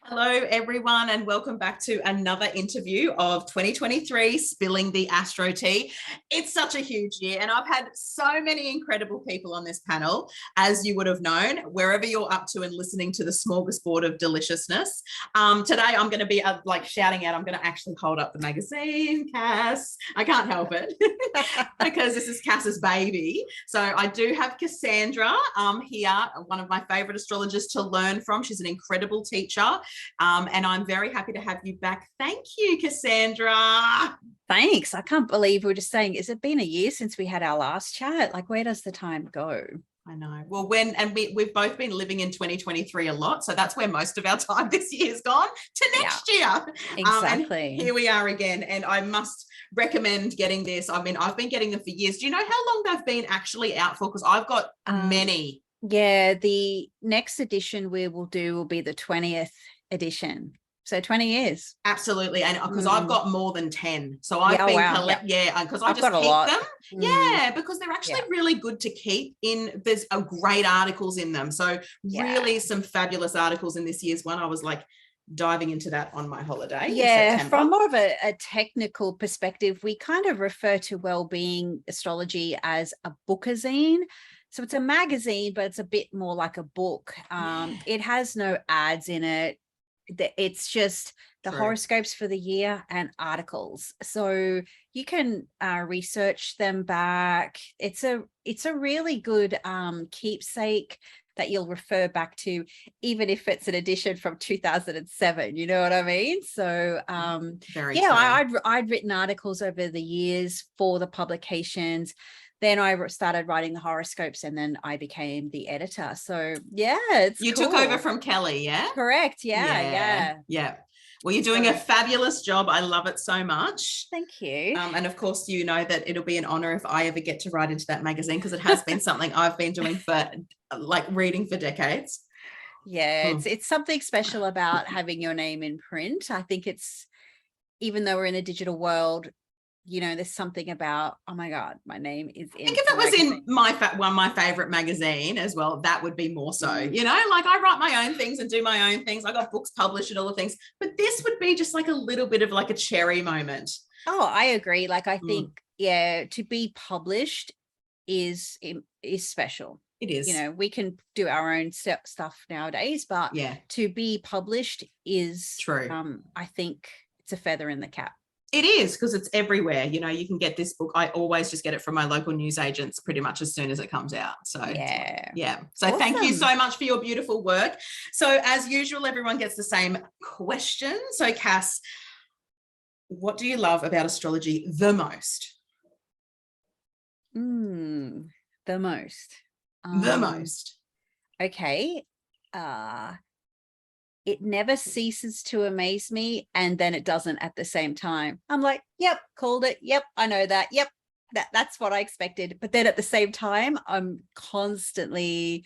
Hello, everyone, and welcome back to another interview of 2023 Spilling the Astro Tea. It's such a huge year, and I've had so many incredible people on this panel, as you would have known, wherever you're up to and listening to the smorgasbord of deliciousness. Today, I'm going to be shouting out. I'm going to actually hold up the magazine, Cass. I can't help it because this is Cass's baby. So I do have Cassandra here, one of my favorite astrologers to learn from. She's an incredible teacher. And I'm very happy to have you back. Thank you, Cassandra. Thanks. I can't believe we were just saying, has it been a year since we had our last chat? Like, where does the time go? I know. Well, we've both been living in 2023 a lot. So that's where most of our time this year has gone to next year. Exactly. And here we are again. And I must recommend getting this. I mean, I've been getting them for years. Do you know how long they've been actually out for? Because I've got many. Yeah, the next edition we will do will be the 20th edition. So 20 years. Absolutely. And because I've got more than 10. So I've been because I just got keep them. Yeah, because they're actually really good to keep in. There's great articles in them. So really some fabulous articles in this year's one. I was like diving into that on my holiday. Yeah, from more of a technical perspective, we kind of refer to Wellbeing Astrology as a bookazine. So it's a magazine, but it's a bit more like a book. It has no ads in it. It's just the horoscopes for the year and articles. So you can research them back. It's a really good keepsake that you'll refer back to, even if it's an edition from 2007, you know what I mean? So I'd written articles over the years for the publications. Then I started writing the horoscopes, and then I became the editor. So yeah, you took over from Kelly, yeah? Correct. Yeah. Well, you're doing a fabulous job. I love it so much. Thank you. And of course, you know that it'll be an honor if I ever get to write into that magazine, because it has been something I've been doing for reading for decades. Yeah, it's something special about having your name in print. I think even though we're in a digital world, you know, there's something about, oh my God, my name is in. I think if it was in my favorite magazine as well, that would be more so, you know, like I write my own things and do my own things. I got books published and all the things, but this would be just like a little bit of like a cherry moment. Oh, I agree. Like, I think, to be published is special. It is. You know, we can do our own stuff nowadays, but to be published is true. I think it's a feather in the cap. It is, because it's everywhere. You know, you can get this book. I always just get it from my local news agents pretty much as soon as it comes out. So yeah. So awesome. Thank you so much for your beautiful work. So as usual, everyone gets the same question. So Cass, what do you love about astrology the most? The most. The most. Okay. It never ceases to amaze me, and then it doesn't at the same time. I'm like, yep, called it. Yep, I know that. Yep, that's what I expected. But then at the same time, I'm constantly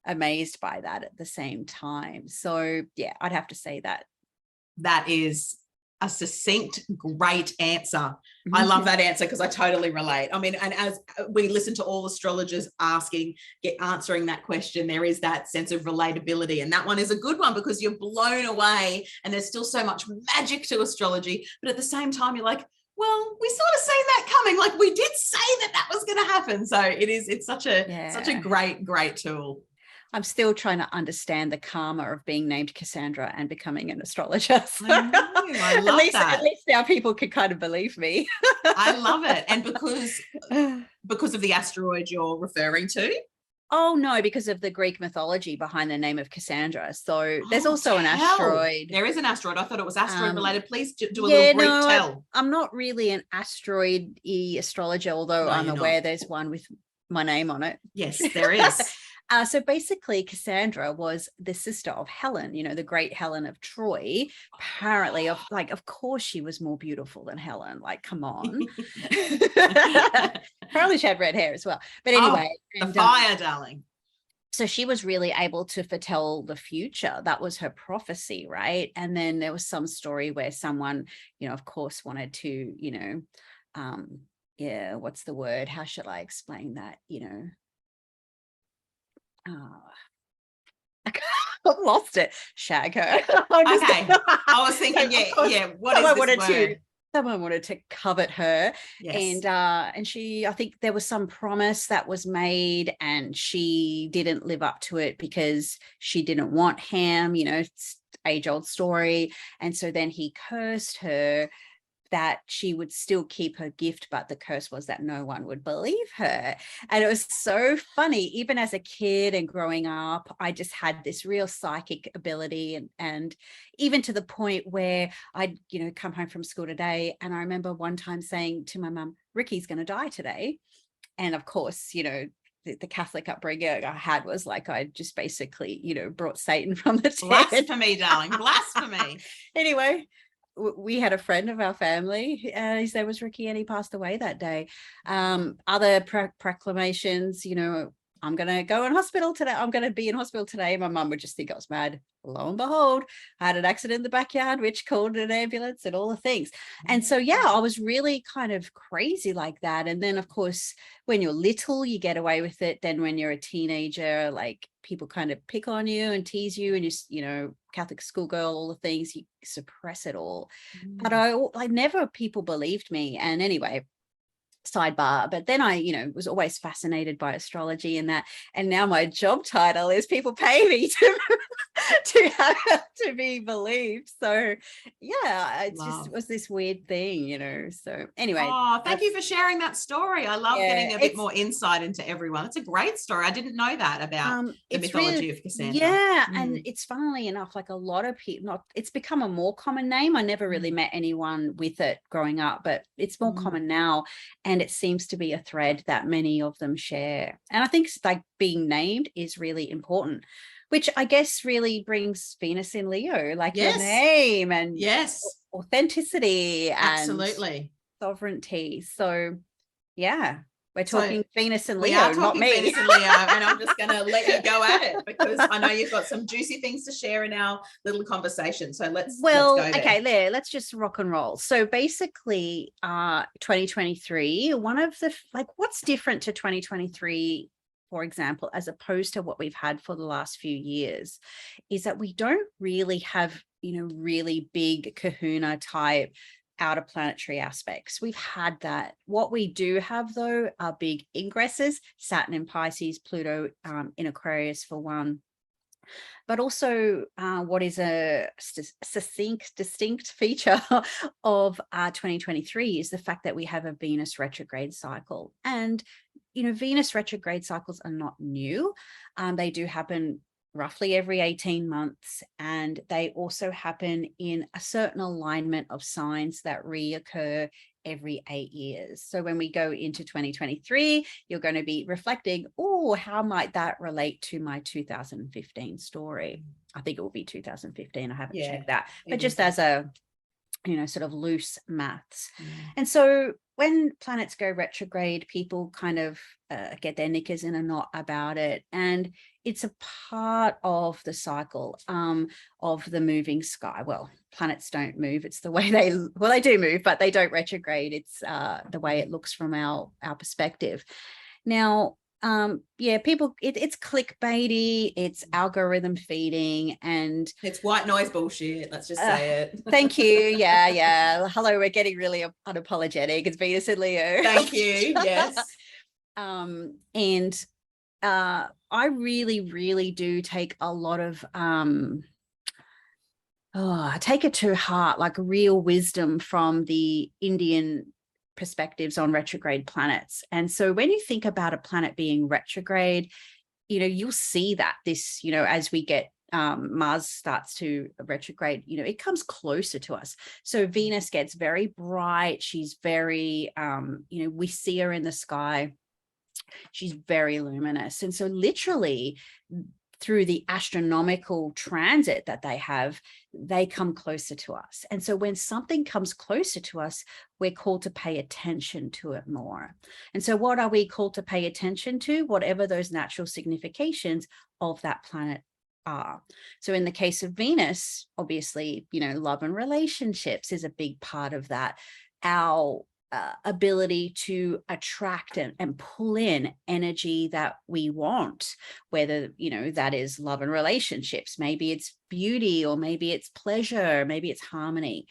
amazed by that at the same time. So yeah, I'd have to say that. That is a succinct, great answer. I love that answer because I totally relate. I mean, and as we listen to all astrologers answering that question, there is that sense of relatability. And that one is a good one because you're blown away and there's still so much magic to astrology. But at the same time, you're like, well, we sort of seen that coming. Like we did say that was going to happen. So it's such a great tool. I'm still trying to understand the karma of being named Cassandra and becoming an astrologer. So I love that. At least now people can kind of believe me. I love it. And because of the asteroid you're referring to? Oh, no, because of the Greek mythology behind the name of Cassandra. So there's also an asteroid. There is an asteroid. I thought it was asteroid related. Please do a little brief tell. I'm not really an asteroid-y astrologer, although I'm aware there's one with my name on it. Yes, there is. So basically, Cassandra was the sister of Helen, you know, the great Helen of Troy. Apparently, of course, she was more beautiful than Helen. Like, come on. Apparently, she had red hair as well. But anyway. The fire, darling. So she was really able to foretell the future. That was her prophecy, right? And then there was some story where someone, you know, of course, wanted to, you know, what's the word? How should I explain that? You know, I've lost it. Shag her. I'm Okay. I was thinking, what is this word? Someone wanted to covet her. Yes. And she, I think there was some promise that was made and she didn't live up to it because she didn't want him, it's age-old story. And so then he cursed her that she would still keep her gift, but the curse was that no one would believe her. And it was so funny. Even as a kid and growing up, I just had this real psychic ability, and even to the point where I'd, come home from school today. And I remember one time saying to my mum, Ricky's going to die today. And of course, the Catholic upbringing I had was like, I just basically, brought Satan from the dead. Blasphemy, darling, blasphemy. Anyway, we had a friend of our family, his name was Ricky, and he passed away that day. Other proclamations, I'm going to go in hospital today. I'm going to be in hospital today. My mum would just think I was mad. Lo and behold, I had an accident in the backyard, which called an ambulance and all the things. And so, I was really kind of crazy like that. And then, of course, when you're little, you get away with it. Then when you're a teenager, like people kind of pick on you and tease you, and you Catholic schoolgirl, all the things, you suppress it all. But I never, people believed me. And anyway, sidebar, but then I was always fascinated by astrology and that, and now my job title is people pay me to be believed. So it just was this weird thing, so anyway. Thank you for sharing that story. I love getting a bit more insight into everyone. It's a great story. I didn't know that about the mythology of Cassandra. And it's funnily enough, like a lot of people, it's become a more common name. I never really met anyone with it growing up, but it's more common now. And it seems to be a thread that many of them share. And I think like being named is really important, which I guess really brings Venus in Leo, like your name and authenticity and absolutely sovereignty. So we're talking Venus and Leo, we are talking not me. Venus and Leo, and I'm just going to let you go at it because I know you've got some juicy things to share in our little conversation. So let's go there. Okay, let's just rock and roll. So basically, 2023, one of the what's different to 2023, for example, as opposed to what we've had for the last few years, is that we don't really have really big kahuna type outer planetary aspects. We've had that. What we do have, though, are big ingresses, Saturn in Pisces, Pluto in Aquarius for one. But also what is a distinct feature of 2023 is the fact that we have a Venus retrograde cycle. And, Venus retrograde cycles are not new. They do happen roughly every 18 months. And they also happen in a certain alignment of signs that reoccur every 8 years. So when we go into 2023, you're going to be reflecting, how might that relate to my 2015 story? I think it will be 2015. I haven't checked that, but just as a, sort of loose maths. And so when planets go retrograde, people kind of get their knickers in a knot about it. And it's a part of the cycle of the moving sky. Well, planets don't move. It's the way they do move, but they don't retrograde. It's the way it looks from our perspective. Now, people, it's clickbaity, it's algorithm feeding, and it's white noise bullshit. Let's just say it. Thank you. Hello, we're getting really unapologetic. It's Venus and Leo. Thank you. Yes. And I really, really do take a lot of I take it to heart, like real wisdom from the Indian perspectives on retrograde planets. And so when you think about a planet being retrograde, you'll see that this, as we get Mars starts to retrograde, it comes closer to us. So Venus gets very bright. She's very, we see her in the sky. She's very luminous. And so literally through the astronomical transit that they have, they come closer to us. And so when something comes closer to us, we're called to pay attention to it more. And so what are we called to pay attention to? Whatever those natural significations of that planet are. So in the case of Venus, obviously, love and relationships is a big part of that. Our ability to attract and pull in energy that we want, whether, you know, that is love and relationships, maybe it's beauty, or maybe it's pleasure, maybe it's harmony.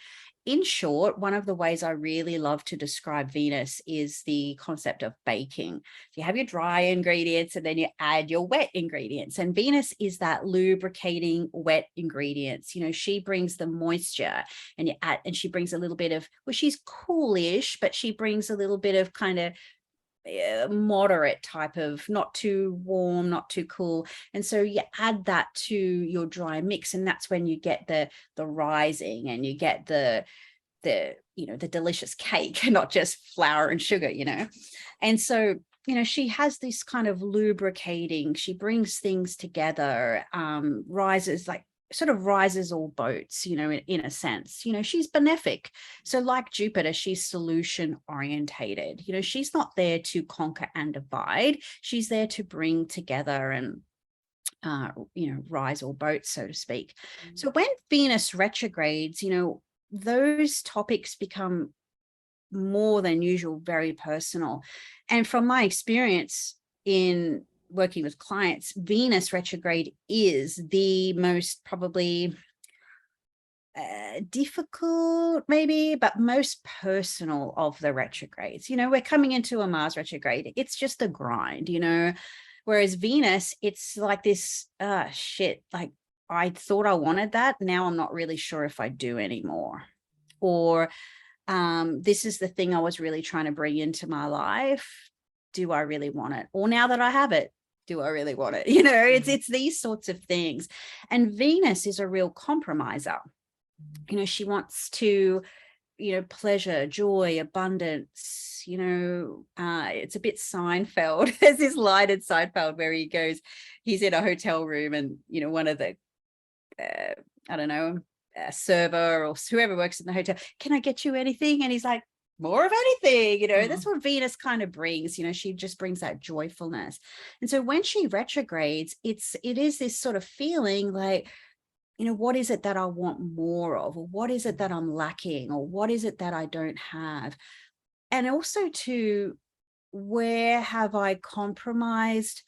In short, one of the ways I really love to describe Venus is the concept of baking. You have your dry ingredients and then you add your wet ingredients. And Venus is that lubricating wet ingredients. You know, she brings the moisture, and you add, and she brings a little bit of, well, she's coolish, but she brings a little bit of kind of moderate type of, not too warm, not too cool. And so you add that to your dry mix, and that's when you get the rising, and you get the you know, the delicious cake, not just flour and sugar, you know. And so, you know, she has this kind of lubricating, she brings things together, rises, like sort of rises all boats, you know, in a sense. You know, she's benefic. So like Jupiter, she's solution orientated. You know, she's not there to conquer and divide. She's there to bring together and, you know, rise all boats, so to speak. So when Venus retrogrades, you know, those topics become more than usual very personal. And from my experience in working with clients, Venus retrograde is the most probably difficult, maybe, but most personal of the retrogrades. You know, we're coming into a Mars retrograde. It's just a grind, you know, whereas Venus, it's like this, shit, like I thought I wanted that. Now I'm not really sure if I do anymore. Or this is the thing I was really trying to bring into my life. Do I really want it? Or now that I have it, do I really want it? You know, it's these sorts of things. And Venus is a real compromiser. You know, she wants to, you know, pleasure, joy, abundance, you know, it's a bit Seinfeld. There's this line in Seinfeld where he goes, he's in a hotel room, and, you know, one of the, I don't know, server or whoever works in the hotel, can I get you anything? And he's like, more of anything, you know. That's what Venus kind of brings, you know, she just brings that joyfulness. And so when she retrogrades, it is this sort of feeling like, you know, what is it that I want more of, or what is it that I'm lacking, or what is it that I don't have? And also to, where have I compromised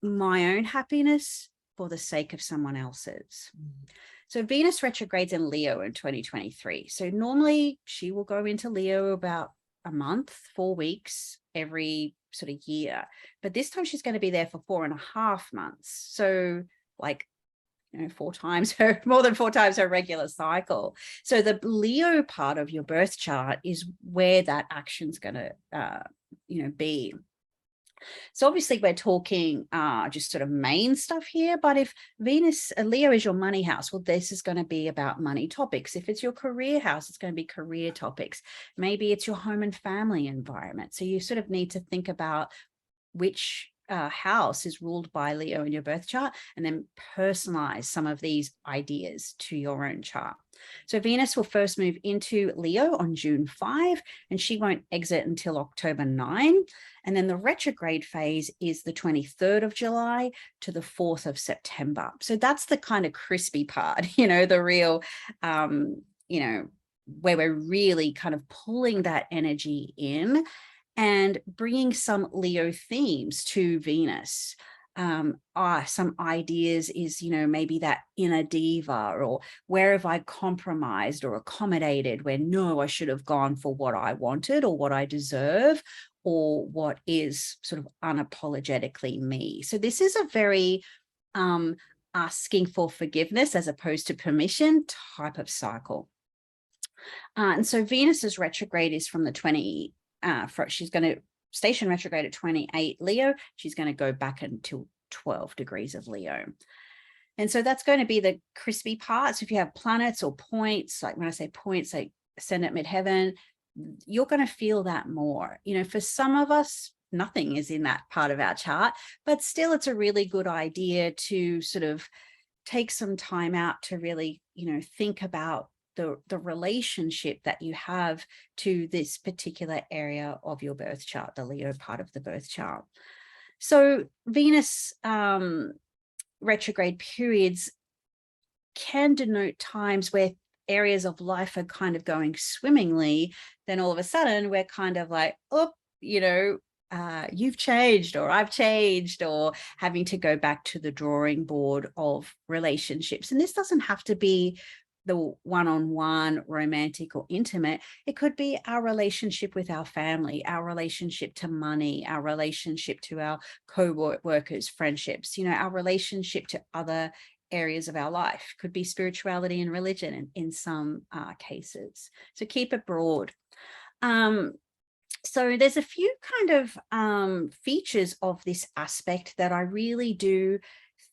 my own happiness for the sake of someone else's? So Venus retrogrades in Leo in 2023. So normally she will go into Leo about a month, 4 weeks every sort of year. But this time she's going to be there for 4.5 months. So like, you know, more than 4 times her regular cycle. So the Leo part of your birth chart is where that action's going to, you know, be. So obviously we're talking just sort of main stuff here, but if Venus, Leo is your money house, well, this is going to be about money topics. If it's your career house, it's going to be career topics. Maybe it's your home and family environment. So you sort of need to think about which house is ruled by Leo in your birth chart, and then personalize some of these ideas to your own chart. So Venus will first move into Leo on June 5, and she won't exit until October 9. And then the retrograde phase is the 23rd of July to the 4th of September. So that's the kind of crispy part, you know, the real, you know, where we're really kind of pulling that energy in and bringing some Leo themes to Venus. Some ideas is, you know, maybe that inner diva, or where have I compromised or accommodated where, no, I should have gone for what I wanted or what I deserve, or what is sort of unapologetically me. So this is a very asking for forgiveness as opposed to permission type of cycle. And so Venus's retrograde is from the she's going to station retrograde at 28 Leo. She's going to go back until 12 degrees of Leo. And so that's going to be the crispy parts. If you have planets or points, like when I say points, like ascendant, midheaven, you're going to feel that more. You know, for some of us, nothing is in that part of our chart, but still it's a really good idea to sort of take some time out to really, you know, think about the relationship that you have to this particular area of your birth chart, the Leo part of the birth chart. So Venus retrograde periods can denote times where areas of life are kind of going swimmingly, then all of a sudden we're kind of like, oh, you've changed, or I've changed, or having to go back to the drawing board of relationships. And this doesn't have to be the one-on-one romantic or intimate. It could be our relationship with our family, our relationship to money, our relationship to our co-workers, friendships, our relationship to other areas of our life. Could be spirituality and religion in some cases. So keep it broad. So there's a few kind of features of this aspect that I really do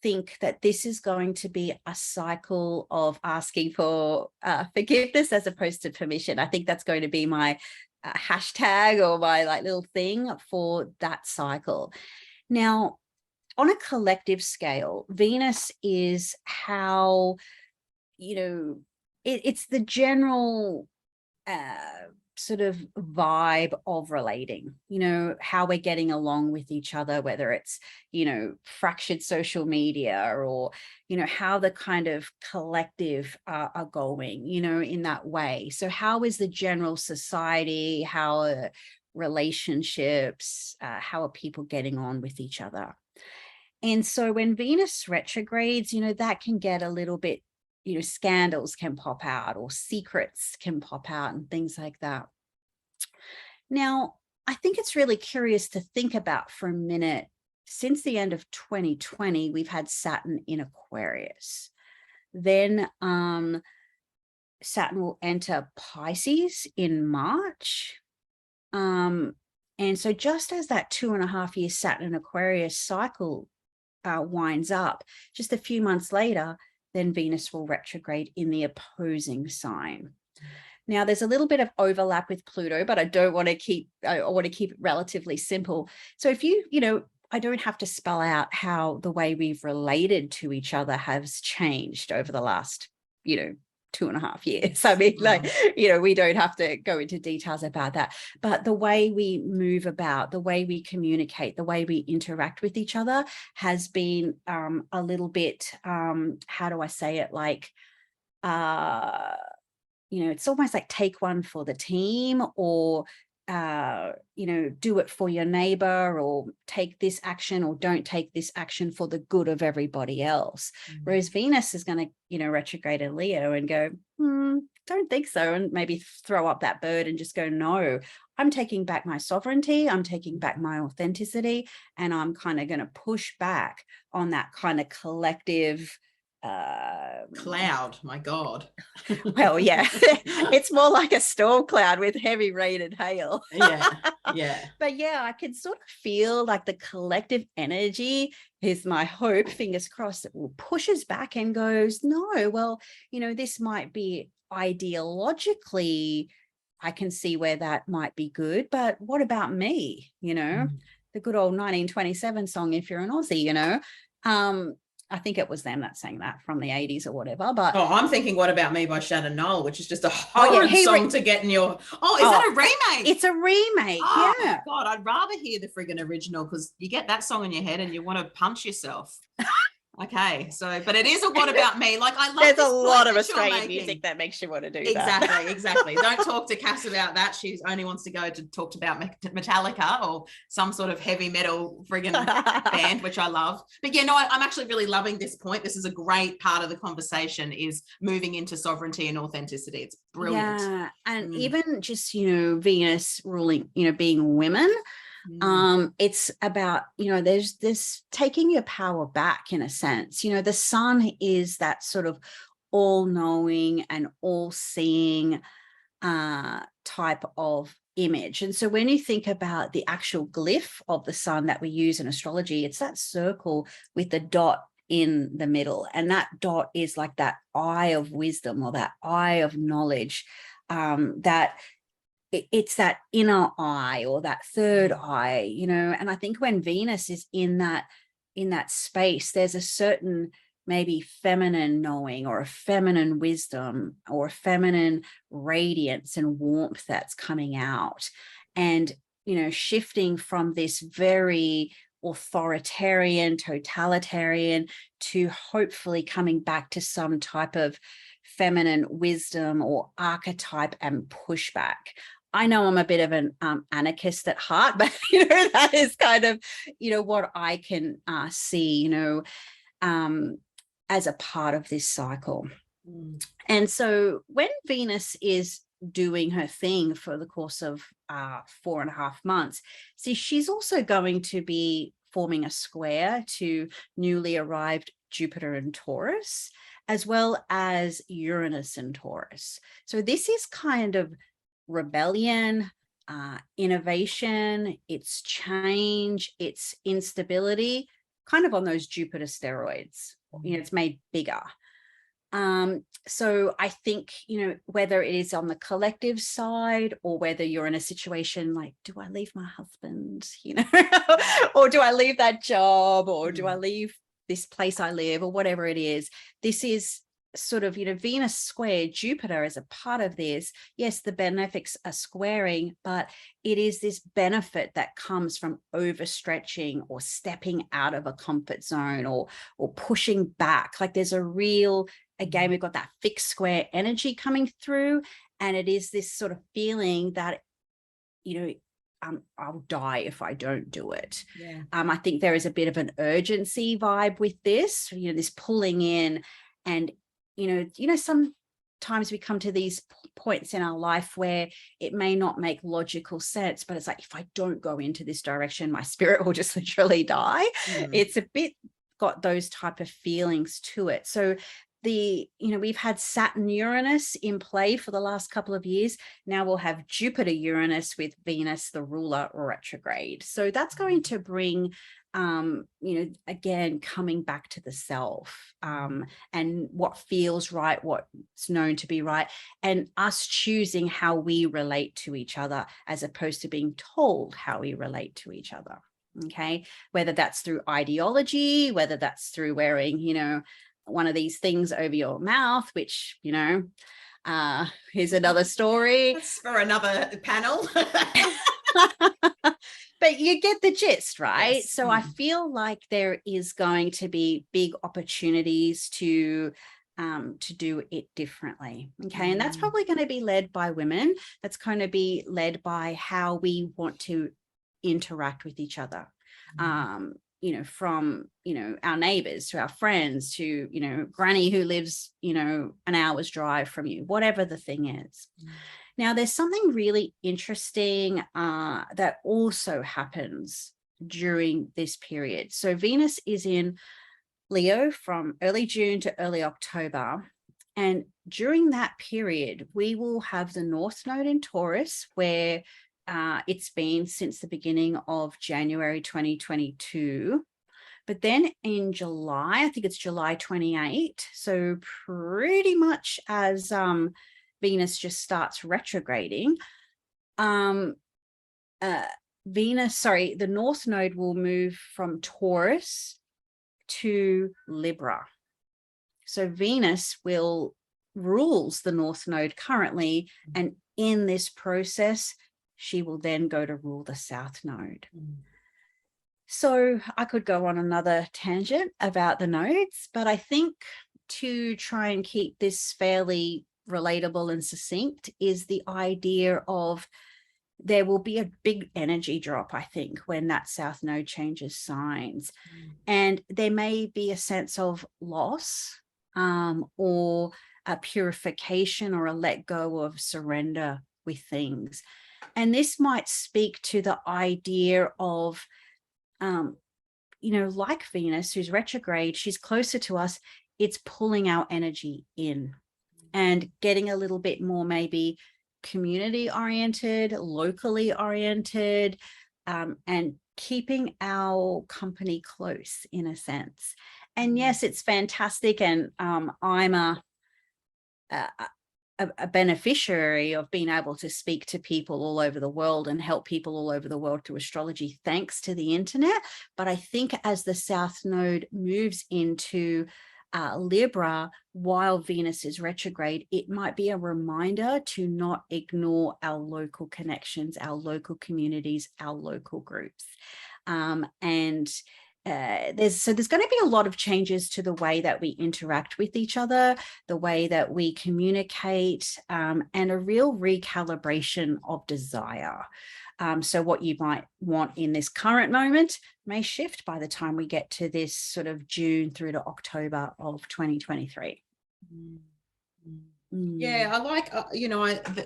think that this is going to be a cycle of asking for forgiveness as opposed to permission. I think that's going to be my hashtag, or my little thing for that cycle. Now, on a collective scale, Venus is how, it's the general sort of vibe of relating, how we're getting along with each other, whether it's, fractured social media, or, how the kind of collective are going, in that way. So how is the general society, how are relationships, how are people getting on with each other? And so when Venus retrogrades, that can get a little bit, scandals can pop out, or secrets can pop out, and things like that. Now, I think it's really curious to think about for a minute. Since the end of 2020, we've had Saturn in Aquarius. Then Saturn will enter Pisces in March. And so just as that 2.5 year Saturn Aquarius cycle winds up, just a few months later, then Venus will retrograde in the opposing sign. Now, there's a little bit of overlap with Pluto, but I want to keep it relatively simple. So if I don't have to spell out how the way we've related to each other has changed over the last, 2.5 years. I mean, we don't have to go into details about that, but the way we move about, the way we communicate, the way we interact with each other has been a little bit, how do I say it? It's almost like take one for the team, or, do it for your neighbor, or take this action or don't take this action for the good of everybody else. Whereas Venus is going to, retrograde in Leo and go, don't think so. And maybe throw up that bird and just go, no, I'm taking back my sovereignty. I'm taking back my authenticity. And I'm kind of going to push back on that kind of collective cloud. My God. Well, yeah, it's more like a storm cloud with heavy rain and hail. Yeah. But yeah, I can sort of feel like the collective energy is my hope, fingers crossed, it pushes back and goes, no, well, this might be ideologically, I can see where that might be good, but what about me? The good old 1927 song, if you're an Aussie, I think it was them that sang that from the 80s or whatever. But I'm thinking "What About Me" by Shannon Knoll, which is just a horrid song to get in your. Is that a remake? It's a remake. Oh, yeah. God, I'd rather hear the friggin' original, because you get that song in your head and you want to punch yourself. Okay, so, but it is a "What About Me." I love. There's a lot of Australian music that makes you want to do that. Exactly. Don't talk to Cass about that. She only wants to go to talk about Metallica or some sort of heavy metal friggin' band, which I love. But I'm actually really loving this point. This is a great part of the conversation, is moving into sovereignty and authenticity. It's brilliant. Yeah, and even just Venus ruling, being women. It's about, there's this taking your power back in a sense. The sun is that sort of all-knowing and all-seeing type of image. And so when you think about the actual glyph of the sun that we use in astrology, it's that circle with the dot in the middle. And that dot is like that eye of wisdom, or that eye of knowledge, that it's that inner eye, or that third eye, and I think when Venus is in that space, there's a certain maybe feminine knowing, or a feminine wisdom, or a feminine radiance and warmth that's coming out, and shifting from this very authoritarian, totalitarian, to hopefully coming back to some type of feminine wisdom or archetype and pushback. I know I'm a bit of an anarchist at heart, but that is kind of what I can see as a part of this cycle. And so when Venus is doing her thing for the course of 4.5 months, see, she's also going to be forming a square to newly arrived Jupiter in Taurus, as well as Uranus in Taurus. So this is kind of rebellion, innovation, it's change, it's instability, kind of on those Jupiter steroids. It's made bigger. So I think, whether it is on the collective side or whether you're in a situation like, do I leave my husband, or do I leave that job, or do I leave this place I live, or whatever it is, this is sort of, Venus square Jupiter as a part of this. Yes, the benefics are squaring, but it is this benefit that comes from overstretching or stepping out of a comfort zone or pushing back. Like there's a real, again, we've got that fixed square energy coming through, and it is this sort of feeling that, I'll die if I don't do it. Yeah. I think there is a bit of an urgency vibe with this, this pulling in, and sometimes we come to these points in our life where it may not make logical sense, but it's like, if I don't go into this direction, my spirit will just literally die. It's a bit got those type of feelings to it. So we've had Saturn Uranus in play for the last couple of years. Now we'll have Jupiter Uranus with Venus, the ruler, retrograde. So that's going to bring again, coming back to the self, and what feels right, what's known to be right, and us choosing how we relate to each other as opposed to being told how we relate to each other. Okay, whether that's through ideology, whether that's through wearing, one of these things over your mouth, which, here's another story. That's for another panel. But you get the gist, right? Yes. So I feel like there is going to be big opportunities to do it differently. Okay. And that's probably going to be led by women. That's going to be led by how we want to interact with each other. From, our neighbors to our friends to, granny who lives, an hour's drive from you, whatever the thing is. Now, there's something really interesting that also happens during this period. So Venus is in Leo from early June to early October. And during that period, we will have the North Node in Taurus, where it's been since the beginning of January 2022. But then in July, I think it's July 28, so pretty much as Venus just starts retrograding, the North Node will move from Taurus to Libra. So Venus rules the North Node currently, and in this process, she will then go to rule the South Node. So I could go on another tangent about the nodes, but I think to try and keep this fairly relatable and succinct is the idea of there will be a big energy drop, I think, when that South Node changes signs. And there may be a sense of loss or a purification or a let go of surrender with things. And this might speak to the idea of, like Venus, who's retrograde, she's closer to us. It's pulling our energy in and getting a little bit more maybe community oriented, locally oriented, and keeping our company close in a sense. And yes, it's fantastic. And I'm a beneficiary of being able to speak to people all over the world and help people all over the world through astrology, thanks to the internet. But I think as the South Node moves into Libra while Venus is retrograde, it might be a reminder to not ignore our local connections, our local communities, our local groups. And there's going to be a lot of changes to the way that we interact with each other, the way that we communicate, and a real recalibration of desire. So what you might want in this current moment may shift by the time we get to this sort of June through to October of 2023. Yeah, I like,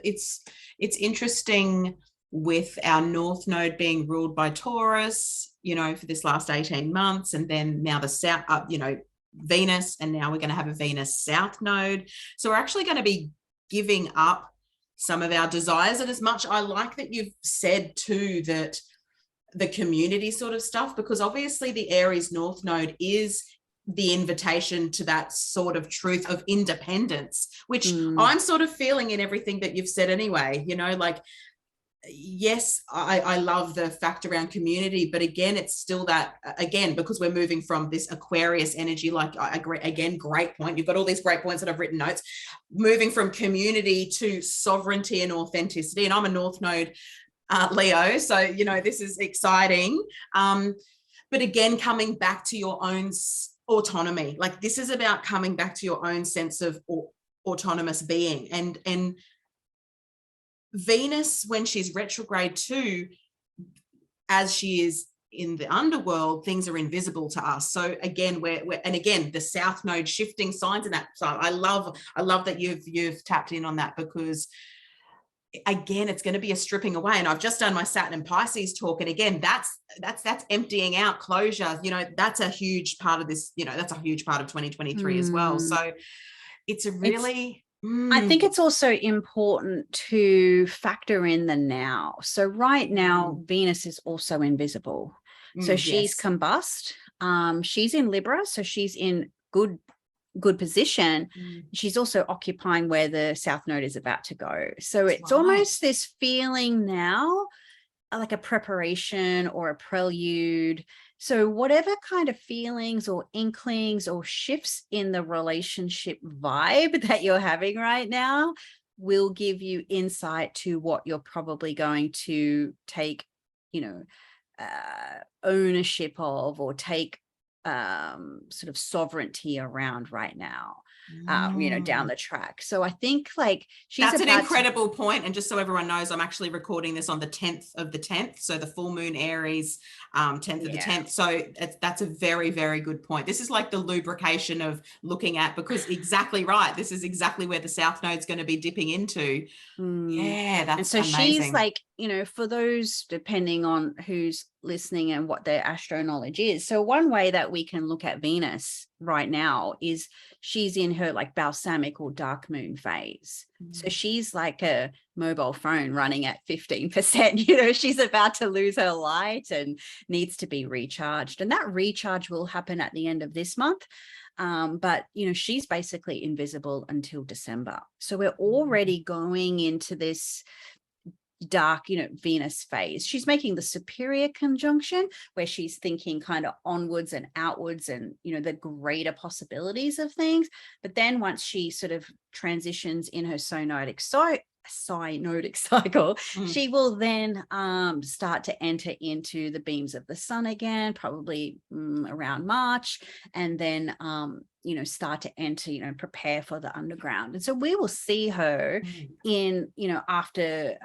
it's interesting with our North Node being ruled by Taurus, for this last 18 months, and then now the South, Venus, and now we're going to have a Venus South Node. So we're actually going to be giving up some of our desires. And as much, I like that you've said too that the community sort of stuff, because obviously the Aries North Node is the invitation to that sort of truth of independence, which I'm sort of feeling in everything that you've said anyway, like, yes, I love the fact around community, but again, it's still that, again, because we're moving from this Aquarius energy, like, I agree, again, great point. You've got all these great points that I've written notes, moving from community to sovereignty and authenticity. And I'm a North Node Leo, so, this is exciting. But again, coming back to your own autonomy, like this is about coming back to your own sense of autonomous being. And Venus, when she's retrograde too, as she is in the underworld, things are invisible to us. So again, and again, the South Node shifting signs in that. So I love that you've tapped in on that, because again, it's going to be a stripping away. And I've just done my Saturn and Pisces talk, and again, that's emptying out, closure. That's a huge part of this. That's a huge part of 2023 as well. So it's a really. I think it's also important to factor in the now. So right now, Venus is also invisible. So she's combust. She's in Libra, so she's in good position. She's also occupying where the South Node is about to go. So it's almost this feeling now, like a preparation or a prelude. So whatever kind of feelings or inklings or shifts in the relationship vibe that you're having right now will give you insight to what you're probably going to take, ownership of, or take sort of sovereignty around right now, down the track. So I think like that's an incredible point. And just so everyone knows, I'm actually recording this on the 10th of the 10th. So the full moon Aries, 10th of the 10th. So that's a very, very good point. This is like the lubrication of looking at, because exactly right. This is exactly where the South Node is going to be dipping into. Yeah, that's and so amazing. She's like, for those, depending on who's listening and what their astro knowledge is. So one way that we can look at Venus right now is she's in her like balsamic or dark moon phase. So she's like a mobile phone running at 15%. She's about to lose her light and needs to be recharged. And that recharge will happen at the end of this month. But, she's basically invisible until December. So we're already going into this dark, Venus phase. She's making the superior conjunction where she's thinking kind of onwards and outwards and, the greater possibilities of things. But then once she sort of transitions in her synodic cycle, she will then start to enter into the beams of the sun again, probably around March, and then start to enter, prepare for the underground. And so we will see her in, after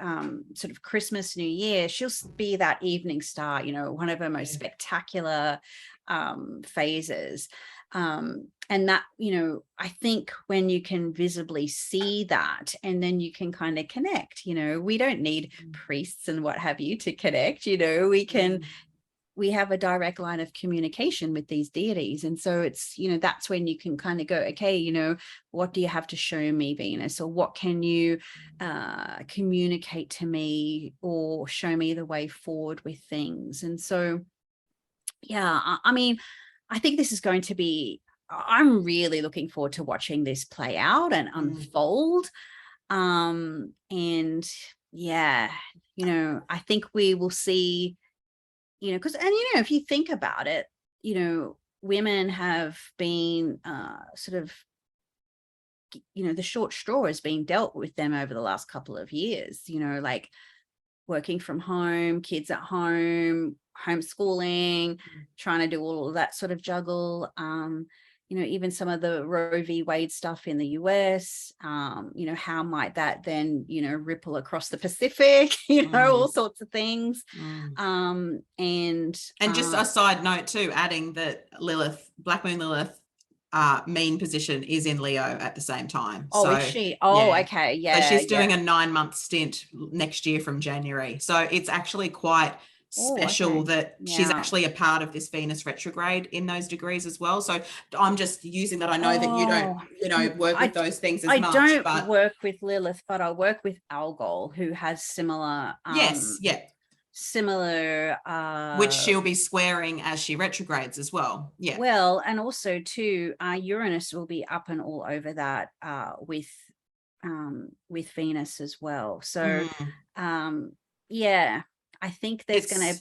sort of Christmas, New Year. She'll be that evening star, one of her most spectacular phases. And that, I think when you can visibly see that, and then you can kind of connect, we don't need priests and what have you to connect, we have a direct line of communication with these deities. And so it's, that's when you can kind of go, okay, what do you have to show me, Venus? Or what can you communicate to me or show me the way forward with things? And so, yeah, I mean, I think this is going to be, I'm really looking forward to watching this play out and unfold. And yeah, I think we will see, because, and, if you think about it, women have been sort of, the short straw has been dealt with them over the last couple of years, like working from home, kids at home, homeschooling, trying to do all of that sort of juggle. Even some of the Roe v. Wade stuff in the US, how might that then, ripple across the Pacific, all sorts of things. And just a side note too, adding that Black Moon Lilith, mean position is in Leo at the same time. Is she? Okay. Yeah. So she's doing a 9-month stint next year from January. So it's actually quite special that she's actually a part of this Venus retrograde in those degrees as well. So I'm just using that. I know that you don't, work with those things as much. I don't work with Lilith, but I work with Algol, who has similar. Similar, which she'll be squaring as she retrogrades as well. Yeah. Well, and also too, Uranus will be up and all over that with Venus as well. So, I think there's going to,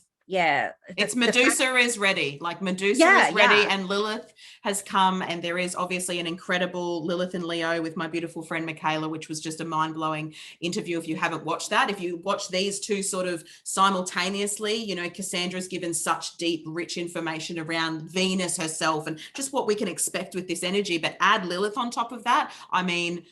it's Medusa is ready. Like Medusa is ready, and Lilith has come, and there is obviously an incredible Lilith and Leo with my beautiful friend Michaela, which was just a mind-blowing interview. If you haven't watched that, if you watch these two sort of simultaneously, Cassandra's given such deep, rich information around Venus herself and just what we can expect with this energy. But add Lilith on top of that, I mean,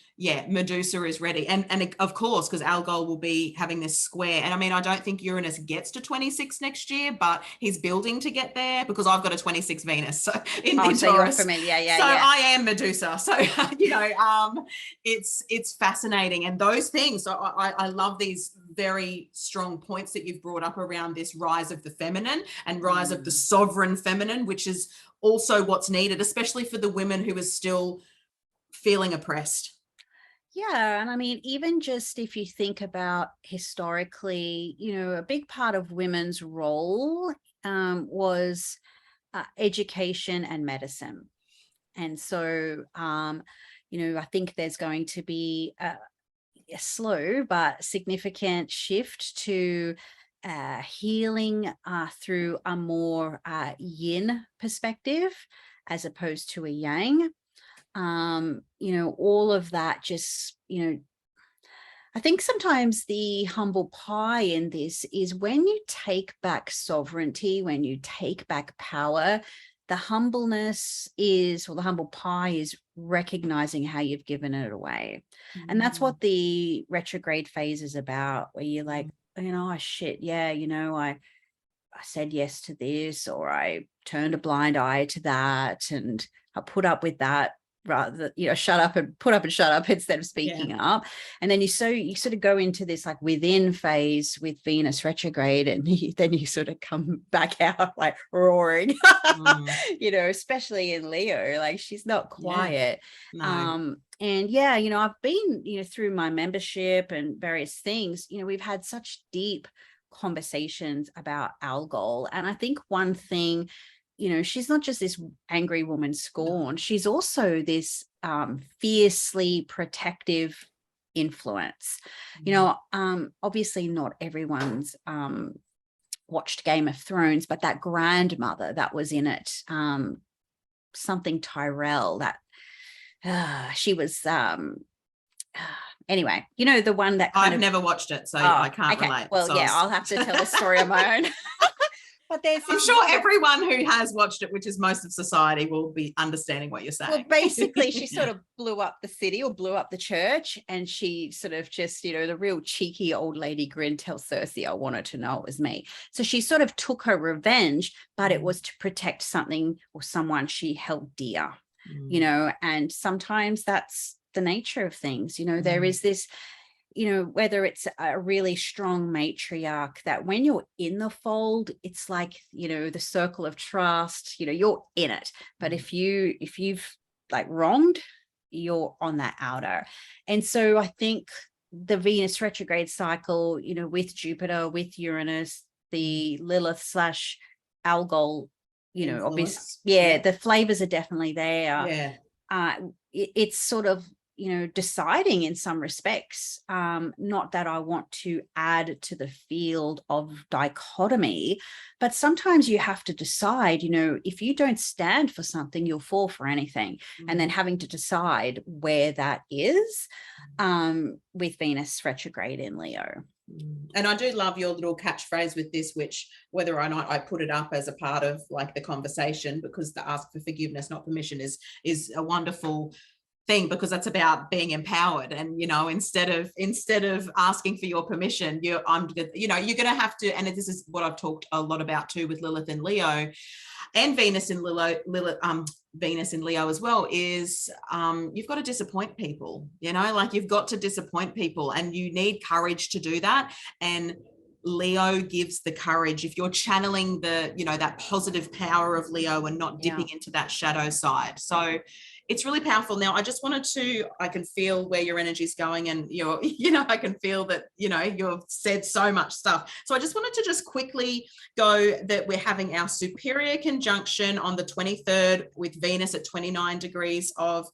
Medusa is ready. And of course, because Algol will be having this square. And I mean, I don't think Uranus gets to 26 next year, but he's building to get there, because I've got a 26 Venus. So in Taurus. You're familiar. I am Medusa. So, it's fascinating. And those things, so I love these very strong points that you've brought up around this rise of the feminine and rise of the sovereign feminine, which is also what's needed, especially for the women who are still feeling oppressed. Yeah. And I mean, even just if you think about historically, a big part of women's role was education and medicine. And so, I think there's going to be a slow but significant shift to healing through a more yin perspective as opposed to a yang. All of that just, I think sometimes the humble pie in this is when you take back sovereignty, when you take back power, the humbleness is, or the humble pie is recognizing how you've given it away. And that's what the retrograde phase is about, where you're like, oh shit, I said yes to this, or I turned a blind eye to that, and I put up with that, rather shut up and put up and shut up instead of speaking up. And then you sort of go into this like within phase with Venus retrograde, and then you sort of come back out like roaring. Especially in Leo, like she's not quiet. No. And I've been through my membership and various things, we've had such deep conversations about Algol. And I think one thing, she's not just this angry woman scorned. She's also this fiercely protective influence. Obviously not everyone's watched Game of Thrones, but that grandmother that was in it, something Tyrell, that she was anyway, the one that I've never watched it, so I can't relate. Well, so I'll have to tell the story on my own. But I'm sure everyone who has watched it, which is most of society, will be understanding what you're saying. Well, basically, she sort of blew up the city, or blew up the church, and she sort of just, the real cheeky old lady grin, tell Cersei I wanted to know it was me. So she sort of took her revenge, but it was to protect something or someone she held dear, and sometimes that's the nature of things. There is this, whether it's a really strong matriarch that when you're in the fold, it's like, the circle of trust, you're in it. But if you've like wronged, you're on that outer. And so I think the Venus retrograde cycle, with Jupiter, with Uranus, the Lilith / Algol, obviously, the flavors are definitely there. It's sort of, deciding in some respects, not that I want to add to the field of dichotomy, but sometimes you have to decide, if you don't stand for something, you'll fall for anything. And then having to decide where that is, with Venus retrograde in Leo. And I do love your little catchphrase with this, which whether or not I put it up as a part of like the conversation, because the ask for forgiveness, not permission, is a wonderful thing, because that's about being empowered. And instead of asking for your permission, you're going to have to, and this is what I've talked a lot about too with Lilith and Leo, and Venus in Leo as well, is you've got to disappoint people, like you've got to disappoint people, and you need courage to do that. And Leo gives the courage if you're channeling the, that positive power of Leo and not dipping into that shadow side. So it's really powerful. Now, I just wanted to, I can feel where your energy is going, and I can feel that, you've said so much stuff. So I just wanted to just quickly go that we're having our superior conjunction on the 23rd with Venus at 29 degrees of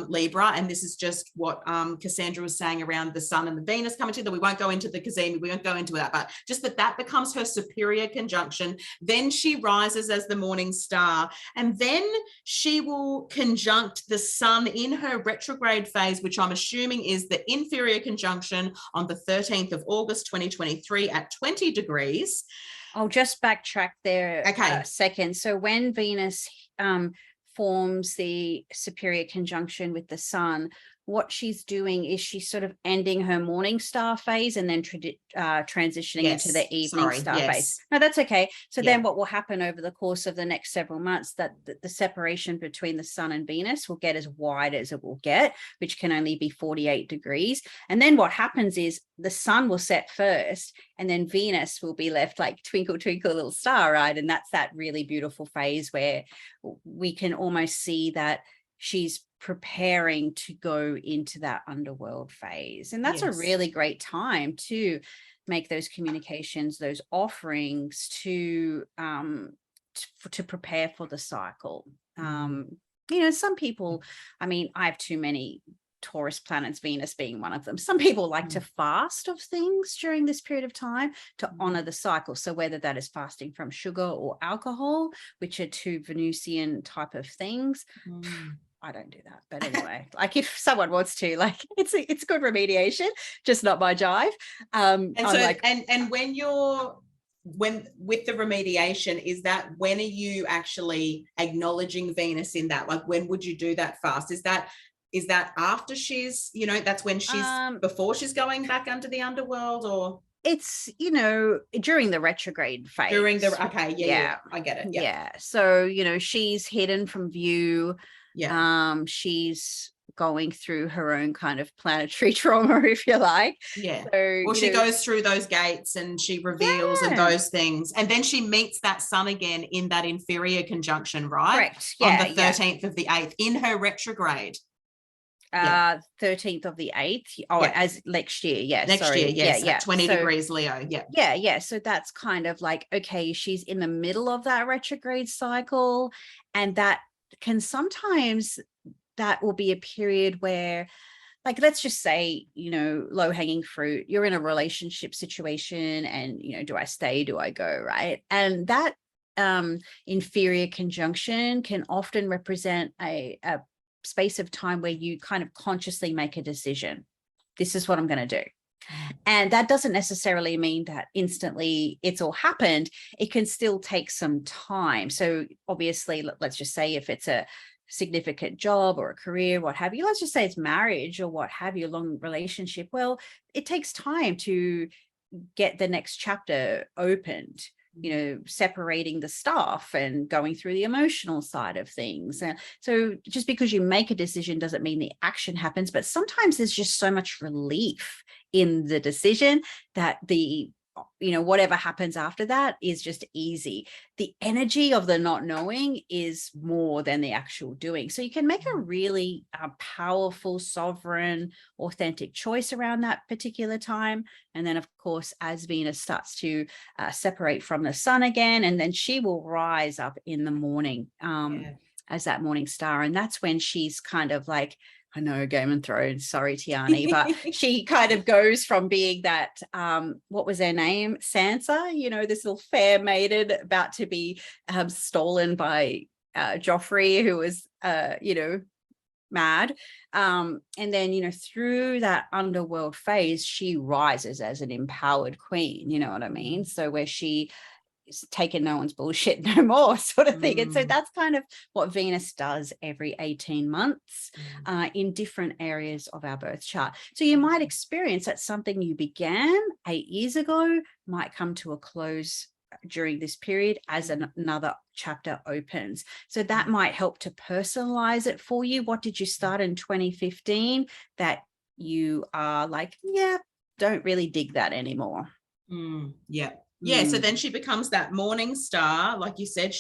Libra. And this is just what Cassandra was saying around the sun and the Venus coming together. We won't go into the Cazimi, we won't go into that, but just that becomes her superior conjunction. Then she rises as the morning star, and then she will conjunct the sun in her retrograde phase, which I'm assuming is the inferior conjunction on the 13th of August 2023 at 20 degrees. I'll just backtrack there a second. So when Venus forms the superior conjunction with the sun, what she's doing is she's sort of ending her morning star phase and then transitioning into the evening star phase. No, that's okay. So then what will happen over the course of the next several months, that the separation between the sun and Venus will get as wide as it will get, which can only be 48 degrees. And then what happens is the sun will set first, and then Venus will be left like twinkle, twinkle, little star, right? And that's that really beautiful phase where we can almost see that she's preparing to go into that underworld phase. And that's a really great time to make those communications, those offerings to prepare for the cycle. Some people, I have too many Taurus planets, Venus being one of them. Some people like to fast of things during this period of time to honor the cycle. So whether that is fasting from sugar or alcohol, which are two Venusian type of things, I don't do that. But anyway, like if someone wants to, like it's good remediation, just not my jive. And when with the remediation, is that when are you actually acknowledging Venus in that? Like when would you do that fast? Is that after she's, that's when she's before she's going back under the underworld, or? It's, during the retrograde phase. I get it. Yeah. So, she's hidden from view. She's going through her own kind of planetary trauma, if you like. So, she goes through those gates and she reveals and those things, and then she meets that sun again in that inferior conjunction, right? Correct. On the 13th of the 8th in her retrograde. 13th of the 8th. As next year. Next year, yes. 20 degrees Leo. So that's kind of like, okay, she's in the middle of that retrograde cycle, and that can sometimes, that will be a period where, like, let's just say, low hanging fruit, you're in a relationship situation and, do I stay, do I go, right? And that inferior conjunction can often represent a space of time where you kind of consciously make a decision. This is what I'm going to do. And that doesn't necessarily mean that instantly it's all happened. It can still take some time. So obviously, let's just say if it's a significant job or a career, what have you, let's just say it's marriage or what have you, a long relationship. Well, it takes time to get the next chapter opened, separating the stuff and going through the emotional side of things. So just because you make a decision doesn't mean the action happens, but sometimes there's just so much relief in the decision that whatever happens after that is just easy. The energy of the not knowing is more than the actual doing. So you can make a really powerful, sovereign, authentic choice around that particular time. And then, of course, as Venus starts to separate from the sun again, and then she will rise up in the morning as that morning star. And that's when she's kind of like, I know, Game of Thrones, sorry, Tiani, but she kind of goes from being that, what was her name? Sansa, this little fair maiden about to be stolen by Joffrey, who was, mad. And then, you know, through that underworld phase, she rises as an empowered queen, you know what I mean? So where she is taking no one's bullshit no more, sort of thing. And so that's kind of what Venus does every 18 months in different areas of our birth chart. So you might experience that something you began 8 years ago might come to a close during this period as another chapter opens. So that might help to personalize it for you. What did you start in 2015 that you are like, yeah, don't really dig that anymore? Yeah, so then she becomes that morning star, like you said.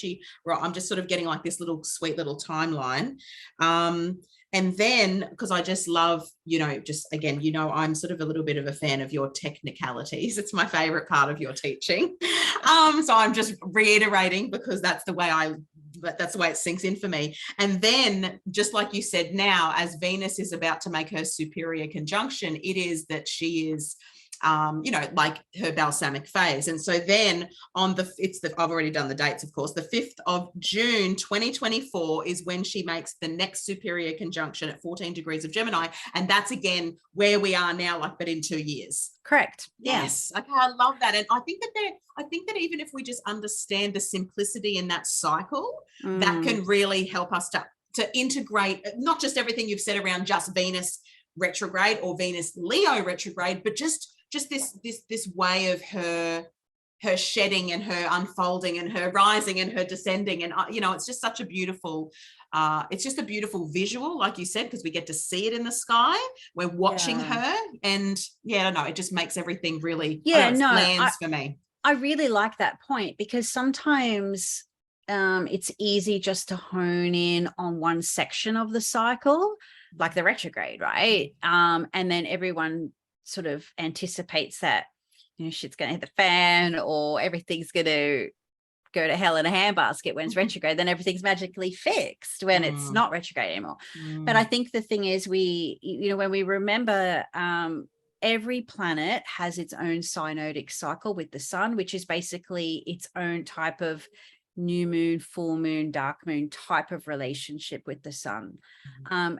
I'm just sort of getting like this little sweet little timeline. And then, because I just love, you know, just again, you know, I'm sort of a little bit of a fan of your technicalities. It's my favorite part of your teaching. So I'm just reiterating because that's the way it sinks in for me. And then, just like you said, now as Venus is about to make her superior conjunction, it is that she is you know, like her balsamic phase. And so then I've already done the dates, of course, the 5th of June, 2024 is when she makes the next superior conjunction at 14 degrees of Gemini. And that's again where we are now, like, but in 2 years. Correct. Yes. Okay. I love that. And I think that even if we just understand the simplicity in that cycle, that can really help us to integrate not just everything you've said around just Venus retrograde or Venus Leo retrograde, but just this way of her shedding and her unfolding and her rising and her descending. And you know, it's just such a beautiful visual, like you said, because we get to see it in the sky. We're watching her, and I don't know, it just makes everything really lands for me. I really like that point, because sometimes it's easy just to hone in on one section of the cycle, like the retrograde, right? And then everyone sort of anticipates that, you know, shit's going to hit the fan or everything's going to go to hell in a handbasket when it's retrograde. Then everything's magically fixed when it's not retrograde anymore. But I think the thing is, you know, when we remember, every planet has its own synodic cycle with the sun, which is basically its own type of new moon, full moon, dark moon type of relationship with the sun.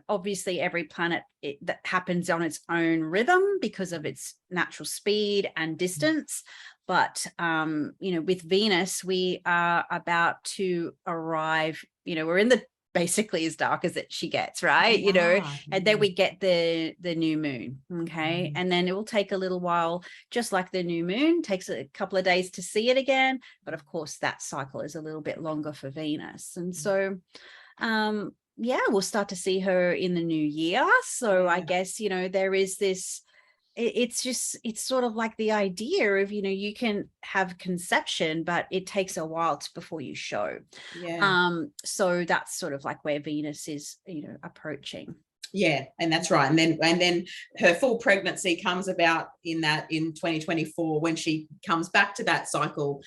Obviously every planet that happens on its own rhythm because of its natural speed and distance. But you know, with Venus, we are about to arrive, you know, we're in the basically as dark as she gets, right? You know, and then we get the new moon. Okay. And then it will take a little while, just like the new moon takes a couple of days to see it again. But of course that cycle is a little bit longer for Venus. And so, we'll start to see her in the new year. So I guess, you know, there is this, it's sort of like the idea of, you know, you can have conception, but it takes a while before you show. So that's sort of like where Venus is, you know, approaching. Yeah, and that's right. And then her full pregnancy comes about in 2024 when she comes back to that cycle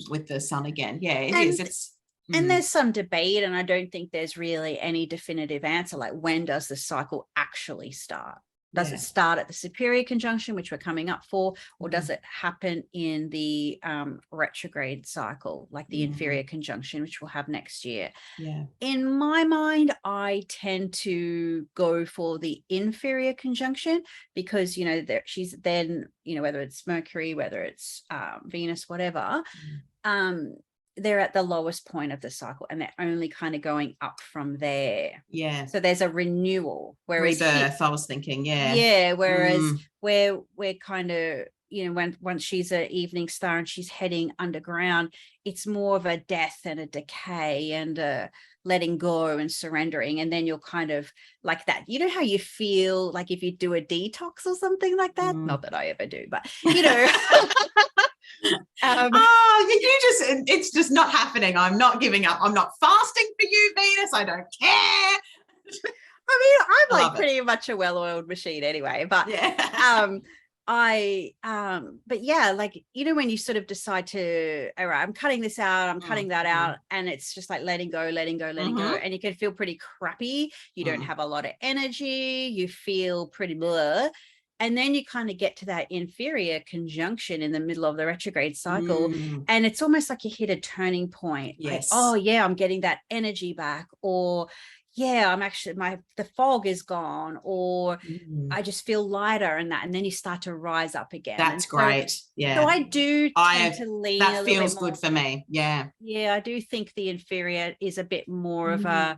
with the sun again. Yeah, it is. And there's some debate, and I don't think there's really any definitive answer. Like, when does the cycle actually start? Does it start at the superior conjunction, which we're coming up for, or does it happen in the retrograde cycle, like the inferior conjunction, which we'll have next year? In my mind, I tend to go for the inferior conjunction because, you know, she's then, you know, whether it's Mercury, whether it's Venus, whatever, they're at the lowest point of the cycle and they're only kind of going up from there. So there's a renewal. Whereas rebirth, I was thinking, whereas we're kind of, you know, once she's an evening star and she's heading underground, it's more of a death and a decay and a letting go and surrendering. And then you're kind of like that, you know, how you feel like if you do a detox or something like that. Not that I ever do, but you know. It's just not happening. I'm not giving up. I'm not fasting for you, Venus. I don't care. I mean, I'm like pretty much a well-oiled machine anyway, but but yeah, like, you know, when you sort of decide to, all right, I'm cutting this out, I'm cutting that out, and it's just like letting go, and you can feel pretty crappy. You don't have a lot of energy. You feel pretty blah. And then you kind of get to that inferior conjunction in the middle of the retrograde cycle. And it's almost like you hit a turning point. Like, oh yeah, I'm getting that energy back. Or, yeah, I'm actually, the fog is gone, or Mm. I just feel lighter, and then you start to rise up again. That's great. So I do tend to lean a that little feels bit more. good for me. Yeah. Yeah, I do think the inferior is a bit more of Mm. a,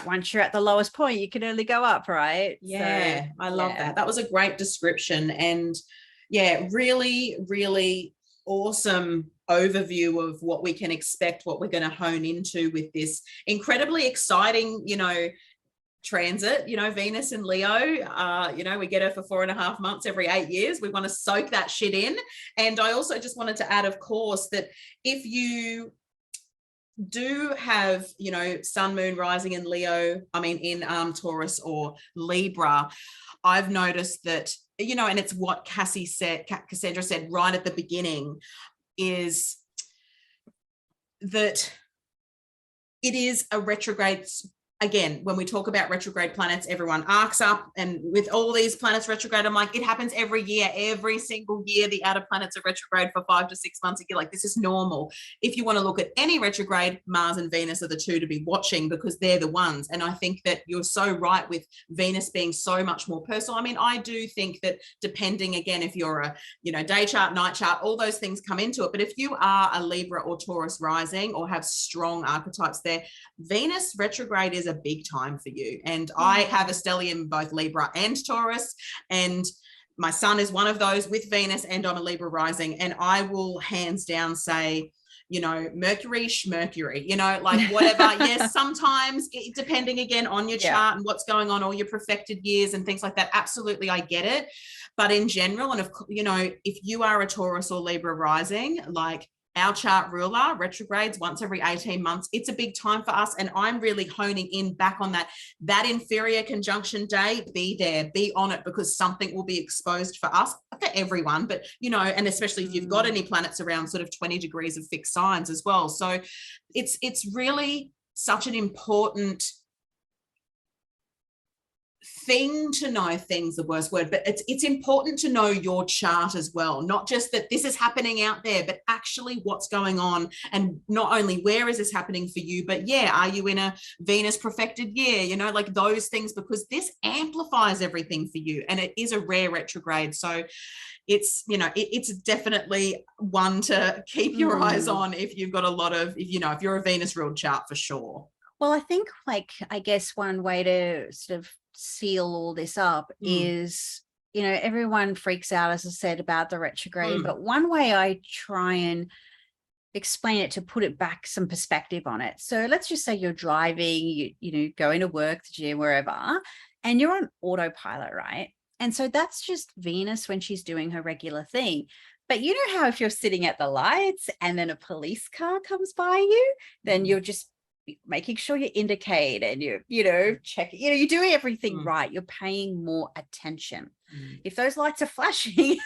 once you're at the lowest point, you can only go up, right? Yeah, So, I love that. That was a great description. And yeah, really, really awesome overview of what we can expect, what we're going to hone into with this incredibly exciting, transit, Venus and Leo. We get her for 4.5 months every 8 years. We want to soak that shit in. And I also just wanted to add, of course, that if you do have, sun, moon, rising in Leo, in Taurus or Libra, I've noticed that, and it's what Cassandra said right at the beginning, is that it is a retrograde. Again, when we talk about retrograde planets, everyone arcs up, and with all these planets retrograde, I'm like, it happens every year. Every single year, the outer planets are retrograde for 5 to 6 months. You're like, this is normal. If you want to look at any retrograde, Mars and Venus are the two to be watching, because they're the ones. And I think that you're so right with Venus being so much more personal. I do think that depending, again, if you're a day chart, night chart, all those things come into it. But if you are a Libra or Taurus rising, or have strong archetypes there, Venus retrograde is a big time for you. And I have a stellium both Libra and Taurus, and my son is one of those with Venus, and I'm a Libra rising, and I will hands down say, Mercury, like whatever. Yes, sometimes depending again on your chart and what's going on, all your perfected years and things like that. Absolutely, I get it. But in general, and if you are a Taurus or Libra rising, like, our chart ruler retrogrades once every 18 months. It's a big time for us. And I'm really honing in back on that inferior conjunction day. Be there, be on it, because something will be exposed for us, for everyone. But, and especially if you've got any planets around sort of 20 degrees of fixed signs as well. So it's really such an important thing to know. Thing's the worst word, but it's important to know your chart as well, not just that this is happening out there, but actually what's going on, and not only where is this happening for you, but are you in a Venus perfected year, like those things, because this amplifies everything for you, and it is a rare retrograde. So it's it's definitely one to keep your eyes on if you've got a lot of, if you're a Venus ruled chart, for sure. Well, I think, I guess one way to sort of seal all this up is, everyone freaks out, as I said, about the retrograde, but one way I try and explain it, to put it back some perspective on it. So let's just say you're driving, going to work, the gym, wherever, and you're on autopilot, right? And so that's just Venus when she's doing her regular thing. But you know how if you're sitting at the lights and then a police car comes by you, then you're just making sure you indicate, and you check, you're doing everything right. You're paying more attention. If those lights are flashing,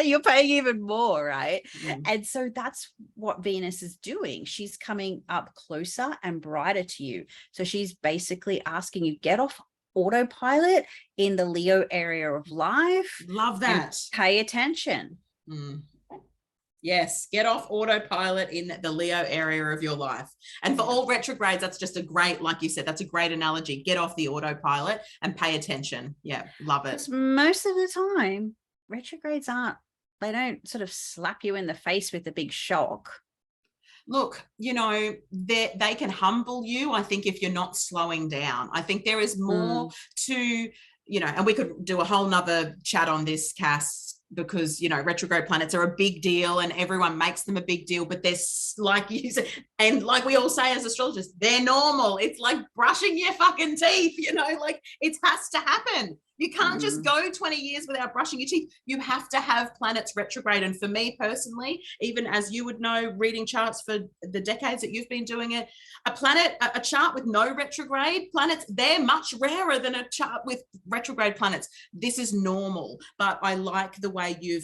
you're paying even more, right? And so that's what Venus is doing. She's coming up closer and brighter to you. So she's basically asking you, get off autopilot in the Leo area of life. Love that. Pay attention. Yes, get off autopilot in the Leo area of your life. And for all retrogrades, that's just a great, like you said, that's a great analogy. Get off the autopilot and pay attention. Yeah, love it. Most of the time, retrogrades they don't sort of slap you in the face with a big shock. Look, they can humble you, I think, if you're not slowing down. I think there is more to, and we could do a whole nother chat on this, Cass, because retrograde planets are a big deal and everyone makes them a big deal, but they're, like you said, and like we all say as astrologers, they're normal. It's like brushing your fucking teeth, like it has to happen. You can't just go 20 years without brushing your teeth. You have to have planets retrograde. And for me personally, even as you would know, reading charts for the decades that you've been doing it, a chart with no retrograde planets, they're much rarer than a chart with retrograde planets. This is normal. But I like the way you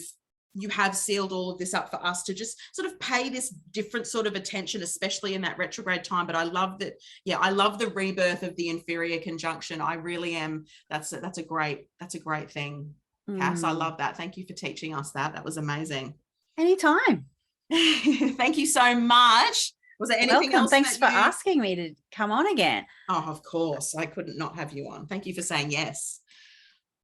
have sealed all of this up for us to just sort of pay this different sort of attention, especially in that retrograde time. But I love that. Yeah, I love the rebirth of the inferior conjunction. I really am. That's a great thing. Cass, I love that. Thank you for teaching us that. That was amazing. Anytime. Thank you so much. Was there anything else? Thanks for asking me to come on again. Oh, of course. I couldn't not have you on. Thank you for saying yes.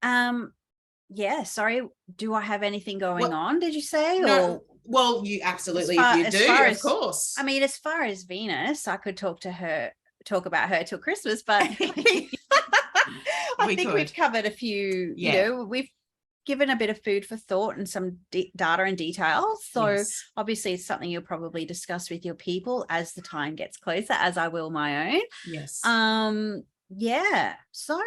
Yeah, sorry. Do I have anything going on, did you say? No, well, you absolutely, if you do, of course. I mean, as far as Venus, I could talk about her till Christmas, but I think we've covered a few, you know, we've given a bit of food for thought and some data and details. So obviously it's something you'll probably discuss with your people as the time gets closer, as I will my own. Yes. Yeah. So.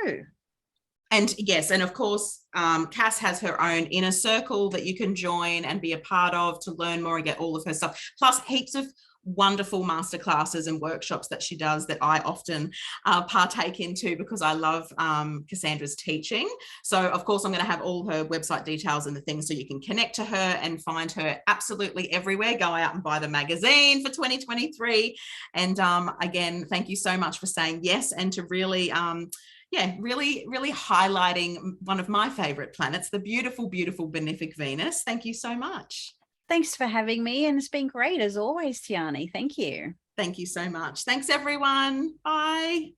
And yes, and of course, Cass has her own inner circle that you can join and be a part of to learn more and get all of her stuff, plus heaps of wonderful masterclasses and workshops that she does that I often partake into because I love Cassandra's teaching. So of course I'm going to have all her website details and the things so you can connect to her and find her absolutely everywhere. Go out and buy the magazine for 2023. And again, thank you so much for saying yes and to really really highlighting one of my favorite planets, the beautiful, beautiful benefic Venus. Thank you so much. Thanks for having me. And it's been great as always, Tiani. Thank you. Thank you so much. Thanks, everyone. Bye.